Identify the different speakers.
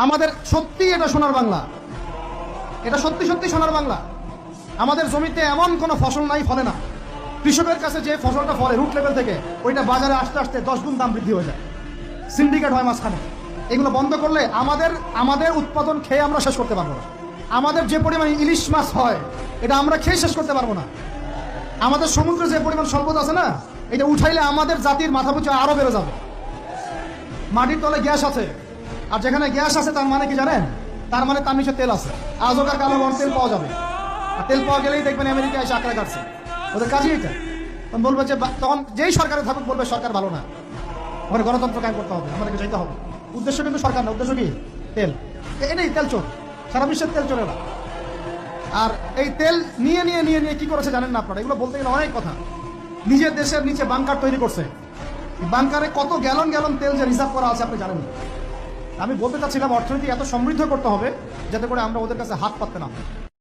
Speaker 1: আমাদের সত্যি এটা সোনার বাংলা, এটা সত্যি সত্যি সোনার বাংলা। আমাদের জমিতে এমন কোনো ফসল নাই ফলে না, কৃষকের কাছে যে ফসলটা ফলে রুট লেভেল থেকে ওইটা বাজারে আসতে আসতে 10 গুণ দাম বৃদ্ধি হয়ে যায়, সিন্ডিকেট হয় মাঝখানে। এগুলো বন্ধ করলে আমাদের উৎপাদন খেয়ে আমরা শেষ করতে পারবো না। আমাদের যে পরিমাণ ইলিশ মাছ হয় এটা আমরা খেয়ে শেষ করতে পারবো না। আমাদের সমুদ্রে যে পরিমাণ সম্পদ আছে না, এটা উঠাইলে আমাদের জাতির মাথা পিছু আরো বেড়ে যাবে। মাটির তলে গ্যাস আছে, আর যেখানে গ্যাস আছে তার মানে কি জানেন? তার মানে তার নিচে তেল আছে। আজকাল কালো বড় তেল পাওয়া যাবে, আর তেল পাওয়া গেলেই দেখবেন আমেরিকা এসে আঁকড়া কাটছে। ওদের কাজই এটা। তখন বলবে যে, তখন যেই সরকারে থাকুক বলবে সরকার ভালো না, ওখানে গণতন্ত্র কায়েম করতে হবে, আমাদেরকে চাইতে হবে। উদ্দেশ্য কিন্তু সরকার না, উদ্দেশ্য কি? তেল। এটাই তেল চোর, সারা বিশ্বের তেল চোরেরা। আর এই তেল নিয়ে নিয়ে নিয়ে নিয়ে কি করেছে জানেন না আপনারা? এগুলো বলতে গেলে অনেক কথা। নিজের দেশের নিচে বাংকার তৈরি করছে, বাংকারে কত গ্যালন গ্যালন তেল যে রিজার্ভ করা আছে আপনি জানেন না। আমি বলতে চাচ্ছিলাম অর্থনীতি এত সমৃদ্ধ করতে হবে যাতে করে আমরা ওদের কাছে হাত পাততে না।